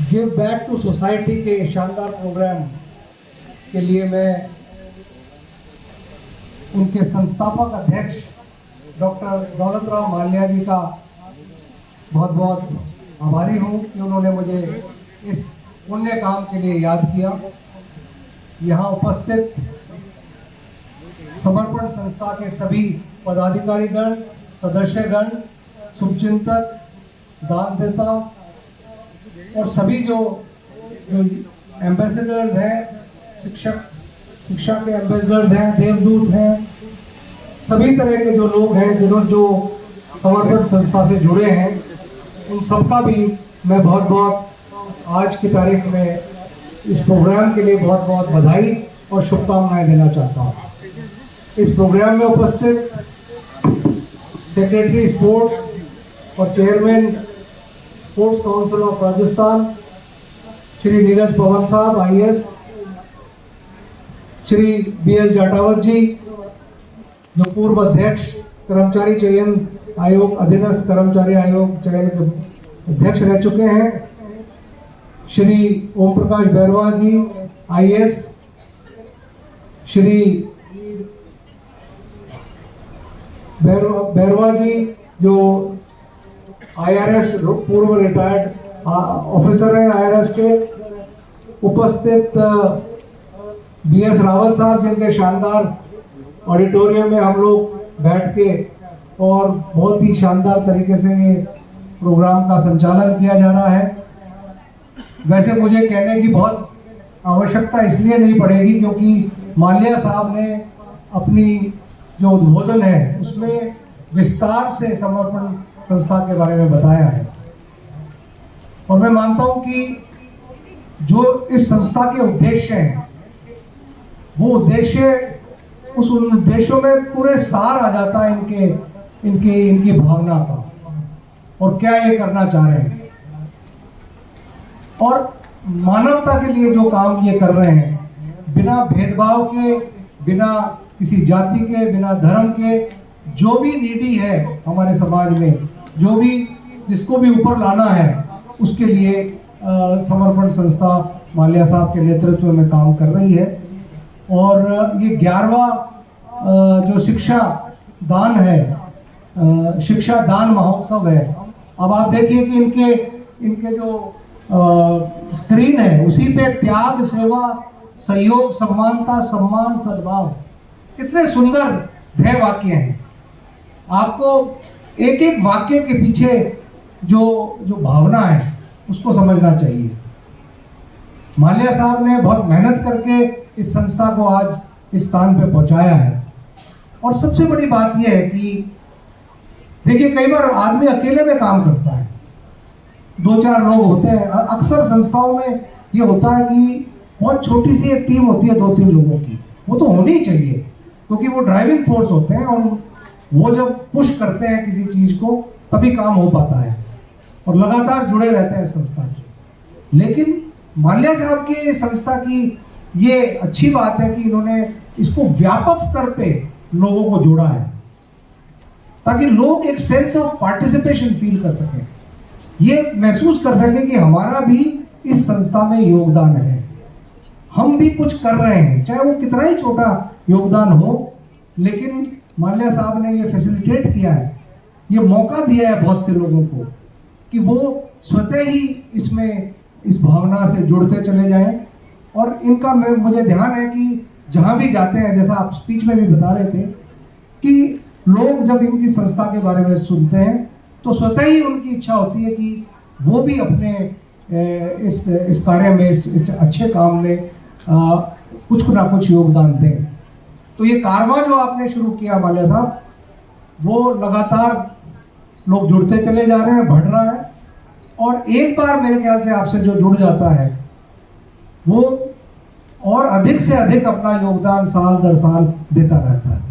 Give back to society के शानदार programme के लिए मैं उनके संस्थापक अध्यक्ष डॉक्टर दौलतराव माल्या जी का बहुत बहुत आभारी हूँ कि उन्होंने मुझे इस पुण्य काम के लिए याद किया। यहाँ उपस्थित समर्पण संस्था के सभी पदाधिकारीगण, सदस्यगण, शुभचिंतक, दानदेता और सभी जो एम्बेसडर्स हैं, शिक्षा के एम्बेसडर्स हैं, देवदूत हैं, सभी तरह के जो लोग हैं जिन्होंने जो समर्पण संस्था से जुड़े हैं, उन सबका भी मैं बहुत बहुत आज की तारीख में इस प्रोग्राम के लिए बहुत बहुत बधाई और शुभकामनाएं देना चाहता हूँ। इस प्रोग्राम में उपस्थित सेक्रेटरी स्पोर्ट्स और chairman sports council of Rajasthan Shri Neeraj Pawan sahab IAS, Shri BL Jatawat जी जो पूर्व अध्यक्ष कर्मचारी चयन आयोग, अधीनस्थ कर्मचारी आयोग चयन के अध्यक्ष रह चुके हैं, श्री ओम प्रकाश बैरवा जी IAS, श्री बैरवा जी जो IRS पूर्व रिटायर्ड ऑफिसर हैं IRS के, उपस्थित BS रावत साहब जिनके शानदार ऑडिटोरियम में हम लोग बैठ के और बहुत ही शानदार तरीके से ये प्रोग्राम का संचालन किया जा रहा है। वैसे मुझे कहने की बहुत आवश्यकता इसलिए नहीं पड़ेगी क्योंकि माल्या साहब ने अपनी जो उद्बोधन है उसमें विस्तार से समर्पण संस्था के बारे में बताया है और मैं मानता हूं कि जो इस संस्था के उद्देश्य हैं वो उद्देश्य उस उद्देश्यों में पूरे सार आ जाता है इनकी भावना का और क्या ये करना चाह रहे हैं और मानवता के लिए जो काम ये कर रहे हैं, बिना भेदभाव के, बिना किसी जाति के, बिना धर्म के, जो भी नीडी है हमारे समाज में, जो भी जिसको भी ऊपर लाना है उसके लिए समर्पण संस्था माल्या साहब के नेतृत्व में काम कर रही है। और ये 11वां जो शिक्षा दान है, शिक्षा दान महोत्सव है। अब आप देखिए कि इनके जो स्क्रीन है उसी पे त्याग, सेवा, सहयोग, समानता, सम्मान, सद्भाव, कितने सुंदर ध्येय वाक्य हैं। आपको एक एक वाक्य के पीछे जो भावना है उसको समझना चाहिए। माल्या साहब ने बहुत मेहनत करके इस संस्था को आज इस स्थान पे पहुंचाया है। और सबसे बड़ी बात यह है कि देखिए कई बार आदमी अकेले में काम करता है, 2-4 लोग होते हैं। अक्सर संस्थाओं में ये होता है कि बहुत छोटी सी एक टीम होती है 2-3 लोगों की, वो तो होनी ही चाहिए क्योंकि वो ड्राइविंग फोर्स होते हैं और वो जब पुश करते हैं किसी चीज़ को तभी काम हो पाता है और लगातार जुड़े रहते हैं संस्था से। लेकिन माल्या साहब की संस्था की ये अच्छी बात है कि इन्होंने इसको व्यापक स्तर पे लोगों को जोड़ा है ताकि लोग एक सेंस ऑफ पार्टिसिपेशन फील कर सकें, ये महसूस कर सकें कि हमारा भी इस संस्था में योगदान है, हम भी कुछ कर रहे हैं, चाहे वो कितना ही छोटा योगदान हो। लेकिन माल्या साहब ने ये फैसिलिटेट किया है, ये मौका दिया है बहुत से लोगों को कि वो स्वतः ही इसमें इस भावना से जुड़ते चले जाएं। और इनका मुझे ध्यान है कि जहाँ भी जाते हैं, जैसा आप स्पीच में भी बता रहे थे कि लोग जब इनकी संस्था के बारे में सुनते हैं तो स्वतः ही उनकी इच्छा होती है कि वो भी अपने इस कार्य में, इस अच्छे काम में कुछ ना कुछ योगदान दें। तो ये कारवां जो आपने शुरू किया माल्या साहब, वो लगातार लोग जुड़ते चले जा रहे हैं, बढ़ रहा है और एक बार मेरे ख्याल से आपसे जो जुड़ जाता है वो और अधिक से अधिक अपना योगदान साल दर साल देता रहता है।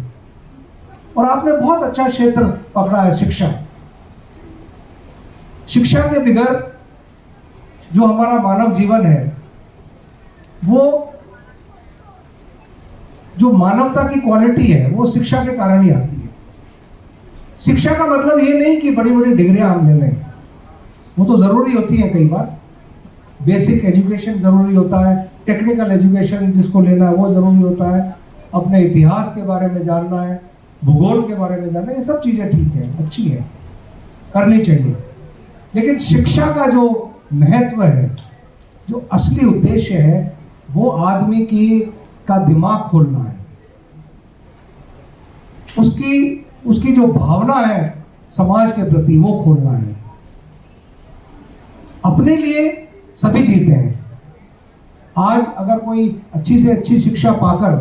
और आपने बहुत अच्छा क्षेत्र पकड़ा है, शिक्षा के बगैर जो हमारा मानव जीवन है, वो जो मानवता की क्वालिटी है वो शिक्षा के कारण ही आती है। शिक्षा का मतलब ये नहीं कि बड़ी बड़ी डिग्रियां हम ले लें, वो तो ज़रूरी होती है कई बार, बेसिक एजुकेशन ज़रूरी होता है, टेक्निकल एजुकेशन जिसको लेना है वो ज़रूरी होता है, अपने इतिहास के बारे में जानना है, भूगोल के बारे में जानना है, ये सब चीज़ें ठीक है, अच्छी है, करनी चाहिए। लेकिन शिक्षा का जो महत्व है, जो असली उद्देश्य है, वो आदमी का दिमाग खोलना है, उसकी जो भावना है समाज के प्रति वो खोलना है। अपने लिए सभी जीते हैं। आज अगर कोई अच्छी से अच्छी शिक्षा पाकर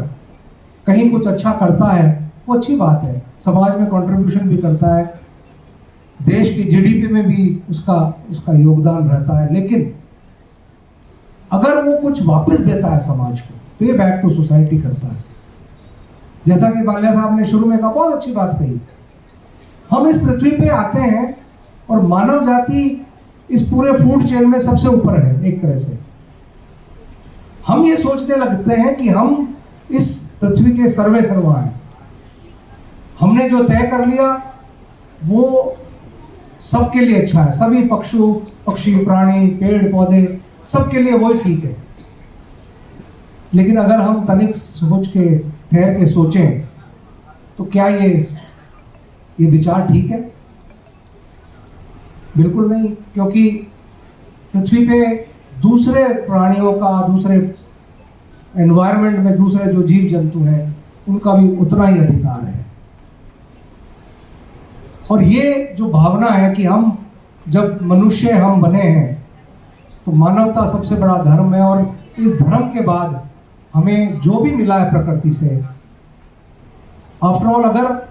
कहीं कुछ अच्छा करता है वो अच्छी बात है, समाज में कंट्रीब्यूशन भी करता है, देश की जीडीपी में भी उसका योगदान रहता है। लेकिन अगर वो कुछ वापस देता है समाज को, पे बैक टू सोसाइटी करता है, जैसा कि बाल्या साहब ने शुरू में कहा, बहुत अच्छी बात कही। हम इस पृथ्वी पे आते हैं और मानव जाति इस पूरे फूड चेन में सबसे ऊपर है। एक तरह से हम ये सोचने लगते हैं कि हम इस पृथ्वी के सर्वे सर्वा हैं, हमने जो तय कर लिया वो सबके लिए अच्छा है, सभी पक्षी प्राणी पेड़ पौधे सबके लिए वही ठीक है। लेकिन अगर हम तनिक सोच के ठहर के सोचें तो क्या ये विचार ठीक है? बिल्कुल नहीं, क्योंकि पृथ्वी पे दूसरे प्राणियों का, दूसरे एनवायरनमेंट में दूसरे जो जीव जंतु हैं उनका भी उतना ही अधिकार है। और ये जो भावना है कि हम जब मनुष्य हम बने हैं तो मानवता सबसे बड़ा धर्म है, और इस धर्म के बाद हमें जो भी मिला है प्रकृति से, आफ्टर ऑल अगर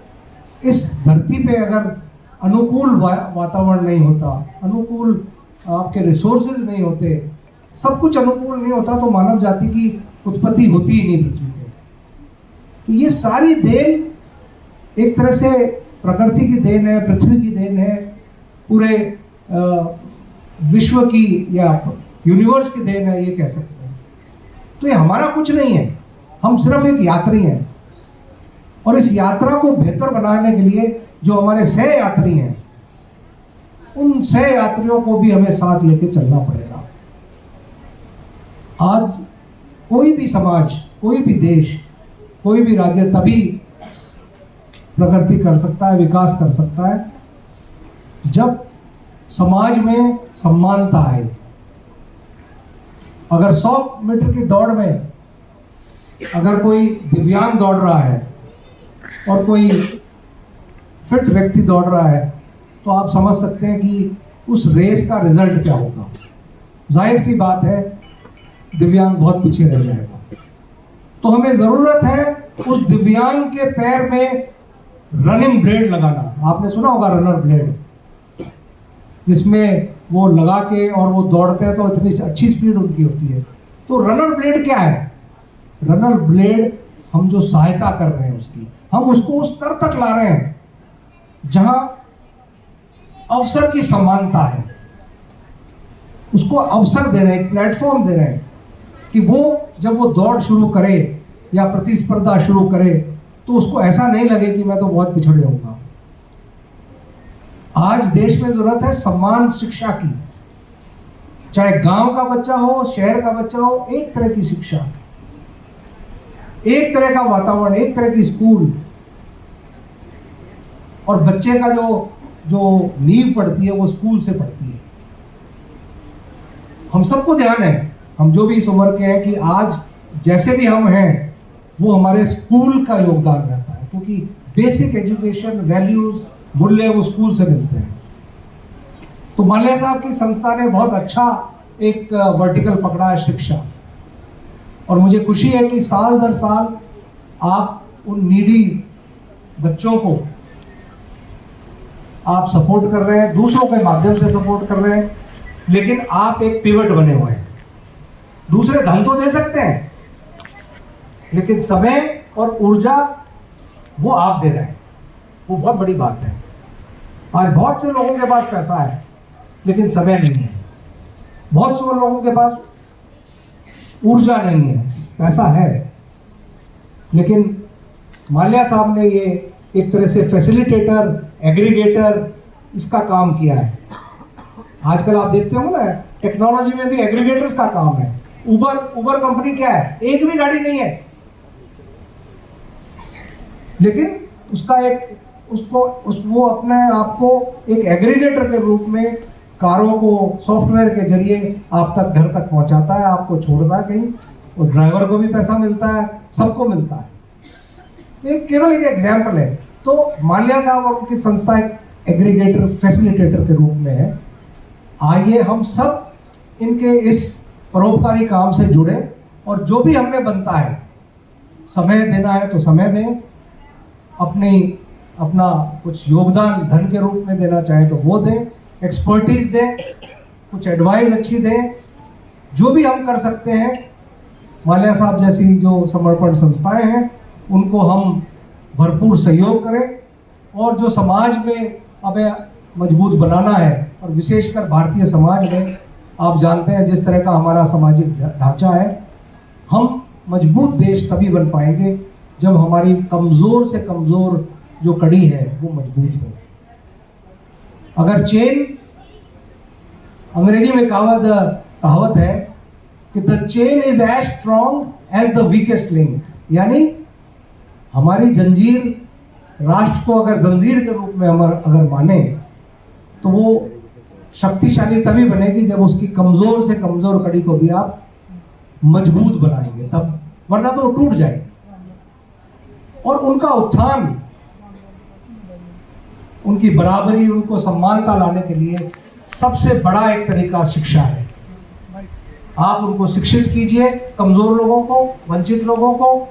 इस धरती पे अगर अनुकूल वातावरण नहीं होता, अनुकूल आपके रिसोर्सेज नहीं होते, सब कुछ अनुकूल नहीं होता, तो मानव जाति की उत्पत्ति होती ही नहीं पृथ्वी पे। तो ये सारी देन एक तरह से प्रकृति की देन है, पृथ्वी की देन है, पूरे विश्व की या यूनिवर्स की देन है, ये कह सकते हैं। तो ये हमारा कुछ नहीं है, हम सिर्फ एक यात्री हैं। और इस यात्रा को बेहतर बनाने के लिए जो हमारे सह यात्री हैं, उन सह यात्रियों को भी हमें साथ लेके चलना पड़ेगा। आज कोई भी समाज, कोई भी देश, कोई भी राज्य तभी प्रगति कर सकता है, विकास कर सकता है, जब समाज में समानता आए। अगर 100 मीटर की दौड़ में अगर कोई दिव्यांग दौड़ रहा है और कोई फिट व्यक्ति दौड़ रहा है, तो आप समझ सकते हैं कि उस रेस का रिजल्ट क्या होगा। जाहिर सी बात है, दिव्यांग बहुत पीछे रह जाएगा। तो हमें ज़रूरत है उस दिव्यांग के पैर में रनिंग ब्लेड लगाना। आपने सुना होगा रनर ब्लेड, जिसमें वो लगा के और वो दौड़ते हैं तो इतनी अच्छी स्पीड उनकी होती है। तो रनर ब्लेड क्या है? रनर ब्लेड हम जो सहायता कर रहे हैं उसकी, हम उसको उस स्तर तक ला रहे हैं जहां अवसर की समानता है। उसको अवसर दे रहे हैं, एक प्लेटफॉर्म दे रहे हैं कि वो जब वो दौड़ शुरू करे या प्रतिस्पर्धा शुरू करे तो उसको ऐसा नहीं लगे कि मैं तो बहुत पिछड़ जाऊंगा। आज देश में जरूरत है समान शिक्षा की, चाहे गांव का बच्चा हो, शहर का बच्चा हो, एक तरह की शिक्षा, एक तरह का वातावरण, एक तरह की स्कूल। और बच्चे का जो नींव पड़ती है वो स्कूल से पड़ती है। हम सबको ध्यान है, हम जो भी इस उम्र के हैं, कि आज जैसे भी हम हैं वो हमारे स्कूल का योगदान रहता है, क्योंकि बेसिक एजुकेशन, वैल्यूज, मूल्य वो स्कूल से मिलते हैं। तो माल्या साहब की संस्था ने बहुत अच्छा एक वर्टिकल पकड़ा है, शिक्षा। और मुझे खुशी है कि साल दर साल आप उन नीडी बच्चों को आप सपोर्ट कर रहे हैं, दूसरों के माध्यम से सपोर्ट कर रहे हैं, लेकिन आप एक पिवट बने हुए हैं। दूसरे धन तो दे सकते हैं, लेकिन समय और ऊर्जा वो आप दे रहे हैं, वो बहुत बड़ी बात है। आज बहुत से लोगों के पास पैसा है लेकिन समय नहीं है, बहुत से लोगों के पास ऊर्जा नहीं है, पैसा है। लेकिन माल्या साहब ने ये एक तरह से फैसिलिटेटर, एग्रीगेटर इसका काम किया है। आजकल आप देखते हो ना, टेक्नोलॉजी में भी एग्रीगेटर्स का काम है। उबर कंपनी क्या है, एक भी गाड़ी नहीं है, लेकिन उसका वो अपने आप को एक एग्रीगेटर के रूप में कारों को सॉफ्टवेयर के जरिए आप तक घर तक पहुंचाता है, आपको छोड़ता है कहीं, और ड्राइवर को भी पैसा मिलता है, सबको मिलता है। एक केवल एक एग्जाम्पल है। तो माल्या साहब और उनकी संस्था एक एग्रीगेटर फैसिलिटेटर के रूप में है। आइए हम सब इनके इस परोपकारी काम से जुड़े, और जो भी हमें बनता है, समय देना है तो समय दें, अपना कुछ योगदान धन के रूप में देना चाहे तो वो दें, एक्सपर्टीज दें, कुछ एडवाइस अच्छी दें, जो भी हम कर सकते हैं। माल्या साहब जैसी जो समर्पण संस्थाएं हैं उनको हम भरपूर सहयोग करें, और जो समाज में हमें मजबूत बनाना है, और विशेषकर भारतीय समाज में आप जानते हैं जिस तरह का हमारा सामाजिक ढांचा है, हम मजबूत देश तभी बन पाएंगे जब हमारी कमज़ोर से कमज़ोर जो कड़ी है वो मजबूत हो। अगर चेन, अंग्रेजी में कहावत है कि the chain is as strong as the weakest link, यानी हमारी जंजीर राष्ट्र को अगर जंजीर के रूप में हम अगर माने तो वो शक्तिशाली तभी बनेगी जब उसकी कमज़ोर से कमज़ोर कड़ी को भी आप मजबूत बनाएंगे तब, वरना तो वो टूट जाएगी। और उनका उत्थान, उनकी बराबरी, उनको समानता लाने के लिए सबसे बड़ा एक तरीका शिक्षा है। आप उनको शिक्षित कीजिए, कमज़ोर लोगों को, वंचित लोगों को,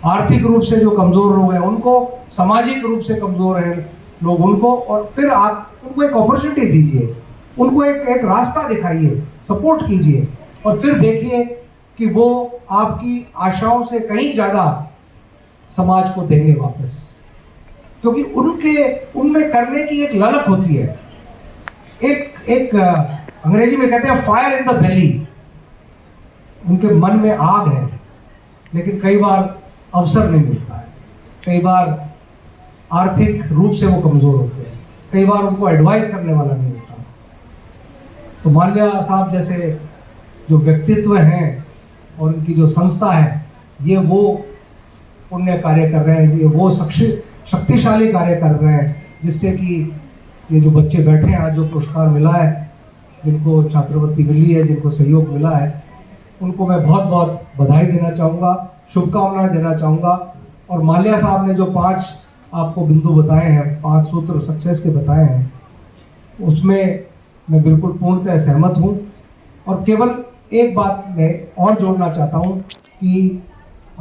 आर्थिक रूप से जो कमज़ोर लोग हैं उनको, सामाजिक रूप से कमज़ोर हैं लोग उनको, और फिर आप उनको एक अपॉर्चुनिटी दीजिए, उनको एक रास्ता दिखाइए, सपोर्ट कीजिए, और फिर देखिए कि वो आपकी आशाओं से कहीं ज़्यादा समाज को देंगे वापस, क्योंकि उनमें करने की एक ललक होती है। एक अंग्रेजी में कहते हैं फायर इन द बेली, उनके मन में आग है, लेकिन कई बार अवसर नहीं मिलता है, कई बार आर्थिक रूप से वो कमज़ोर होते हैं, कई बार उनको एडवाइस करने वाला नहीं होता। तो माल्या साहब जैसे जो व्यक्तित्व हैं और उनकी जो संस्था है, ये वो पुण्य कार्य कर रहे हैं, ये वो शक्तिशाली कार्य कर रहे हैं, जिससे कि ये जो बच्चे बैठे हैं आज जो पुरस्कार मिला है, जिनको छात्रवृत्ति मिली है, जिनको सहयोग मिला है, उनको मैं बहुत बहुत बधाई देना चाहूँगा, शुभकामनाएं देना चाहूँगा। और माल्या साहब ने जो 5 आपको बिंदु बताए हैं, 5 सूत्र सक्सेस के बताए हैं, उसमें मैं बिल्कुल पूर्णतः सहमत हूँ। और केवल एक बात मैं और जोड़ना चाहता हूँ कि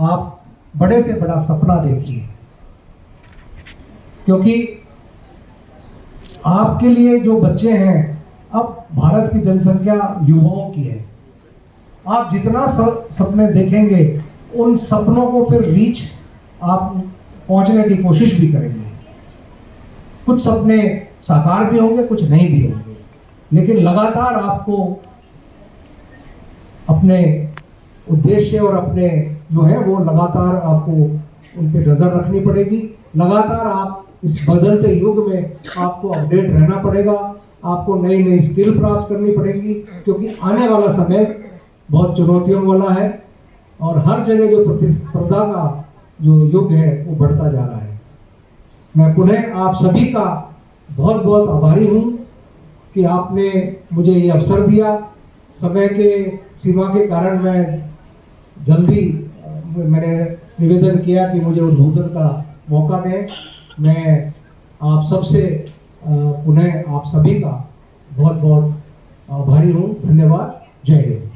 आप बड़े से बड़ा सपना देखिए, क्योंकि आपके लिए जो बच्चे हैं, अब भारत की जनसंख्या युवाओं की है, आप जितना सपने देखेंगे उन सपनों को फिर रीच आप पहुंचने की कोशिश भी करेंगे। कुछ सपने साकार भी होंगे, कुछ नहीं भी होंगे, लेकिन लगातार आपको अपने उद्देश्य और अपने जो है वो लगातार आपको उन पर नज़र रखनी पड़ेगी। लगातार आप इस बदलते युग में आपको अपडेट रहना पड़ेगा, आपको नई नई स्किल प्राप्त करनी पड़ेगी, क्योंकि आने वाला समय बहुत चुनौतियों वाला है और हर जगह जो प्रतिस्पर्धा का जो युग है वो बढ़ता जा रहा है। मैं पुनः आप सभी का बहुत बहुत आभारी हूँ कि आपने मुझे ये अवसर दिया। समय के सीमा के कारण मैंने निवेदन किया कि मुझे उद्बोधन का मौका दें। मैं आप सबसे पुनः आप सभी का बहुत बहुत आभारी हूँ। धन्यवाद। जय हिंद।